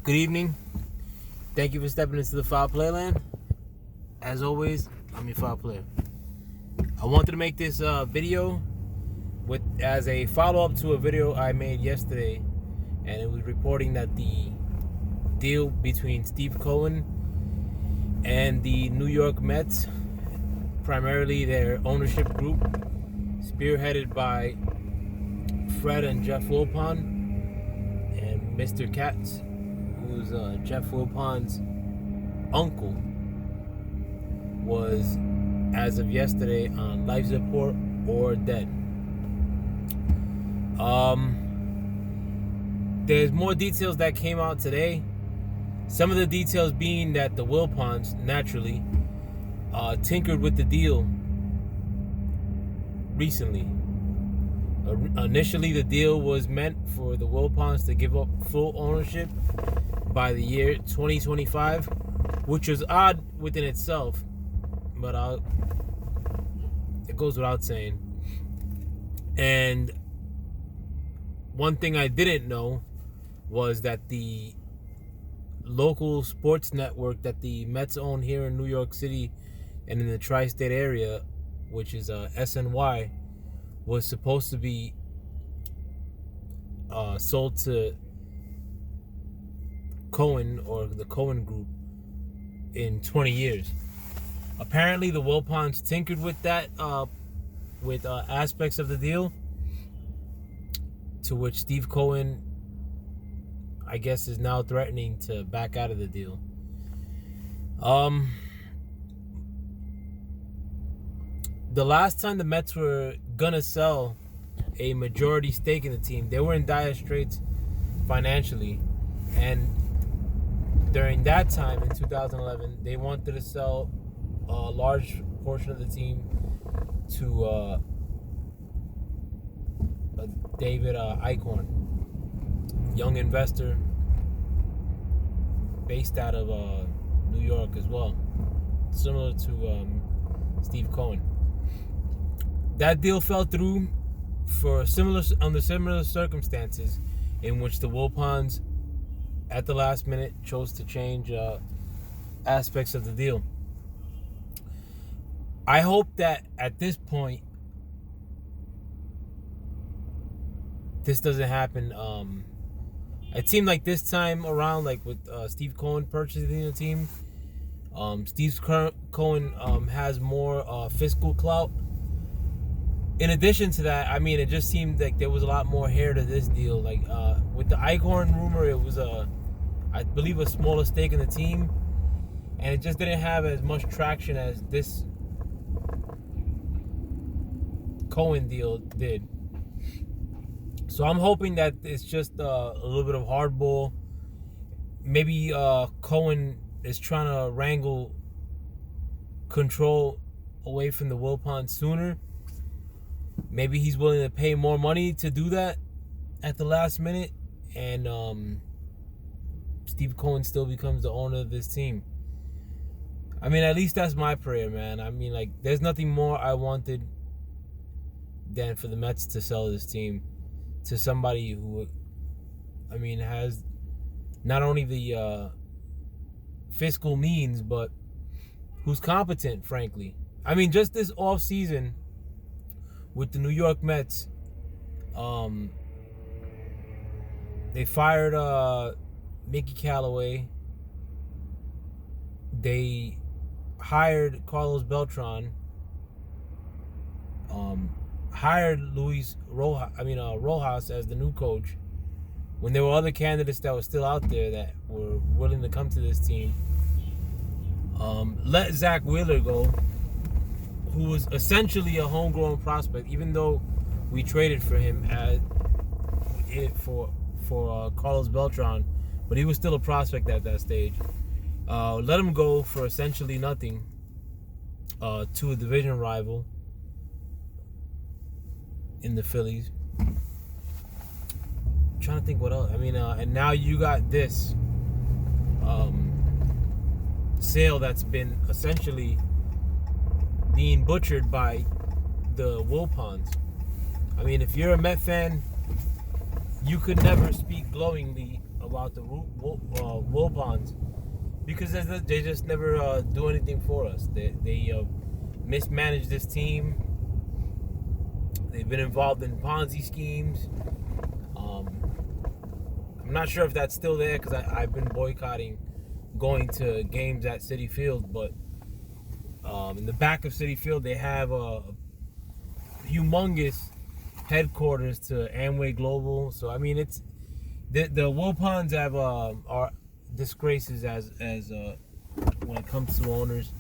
Good evening. Thank you for stepping into the Foul Playland. As always, I'm your Foul Player. I wanted to make this video as a follow-up to a video I made yesterday, and it was reporting that the deal between Steve Cohen and the New York Mets, primarily their ownership group, spearheaded by Fred and Jeff Wilpon and Mr. Katz, who's Jeff Wilpon's uncle, was, as of yesterday, on life support or dead. There's more details that came out today. Some of the details being that the Wilpons, naturally, tinkered with the deal recently. Initially, the deal was meant for the Wilpons to give up full ownership by the year 2025, which was odd within itself, but it goes without saying. And one thing I didn't know was that the local sports network that the Mets own here in New York City and in the tri-state area, which is SNY, was supposed to be sold to Cohen or the Cohen Group in 20 years. Apparently, the Wilpons tinkered with that, with aspects of the deal, to which Steve Cohen, I guess, is now threatening to back out of the deal. The last time the Mets were gonna sell a majority stake in the team, they were in dire straits financially, and during that time in 2011, they wanted to sell a large portion of the team to David Eichhorn, young investor based out of New York as well, similar to Steve Cohen. That deal fell through under similar circumstances, in which the Wilpons, at the last minute, chose to change aspects of the deal. I hope that at this point, this doesn't happen. It seemed like this time around, like with Steve Cohen purchasing the team, Steve Cohen has more fiscal clout. In addition to that, I mean, it just seemed like there was a lot more hair to this deal. Like with the Eichhorn rumor, it was I believe a smaller stake in the team, and it just didn't have as much traction as this Cohen deal did. So I'm hoping that it's just a little bit of hardball. Maybe Cohen is trying to wrangle control away from the Wilpons sooner. Maybe he's willing to pay more money to do that at the last minute, and Steve Cohen still becomes the owner of this team. I mean, at least that's my prayer, man. I mean, like, there's nothing more I wanted than for the Mets to sell this team to somebody who, I mean, has not only the fiscal means, but who's competent, frankly. I mean, just this offseason with the New York Mets, they fired Mickey Callaway. They hired Carlos Beltran. Hired Luis Rojas as the new coach, when there were other candidates that were still out there that were willing to come to this team. Let Zach Wheeler go, who was essentially a homegrown prospect, even though we traded for him for Carlos Beltran, but he was still a prospect at that stage. Let him go for essentially nothing to a division rival in the Phillies. I'm trying to think what else. I mean, and now you got this sale that's been essentially being butchered by the Wilpons. I mean, if you're a Met fan, you could never speak glowingly about the Wilpons, because they just never do anything for us. They mismanage this team. They've been involved in Ponzi schemes. I'm not sure if that's still there because I've been boycotting going to games at Citi Field, but in the back of Citi Field they have a humongous headquarters to Amway Global. So I mean, it's the Wilpons have are disgraces as when it comes to owners,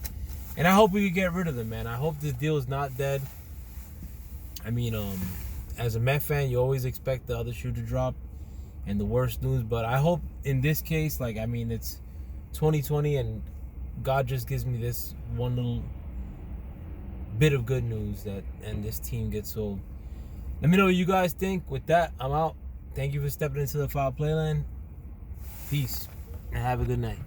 and I hope we can get rid of them, man. I hope this deal is not dead. I mean, as a Met fan, you always expect the other shoe to drop and the worst news, but I hope in this case, like, I mean, it's 2020 and God just gives me this one little bit of good news and this team gets sold. Let me know what you guys think. With that, I'm out. Thank you for stepping into the Foul Playland. Peace and have a good night.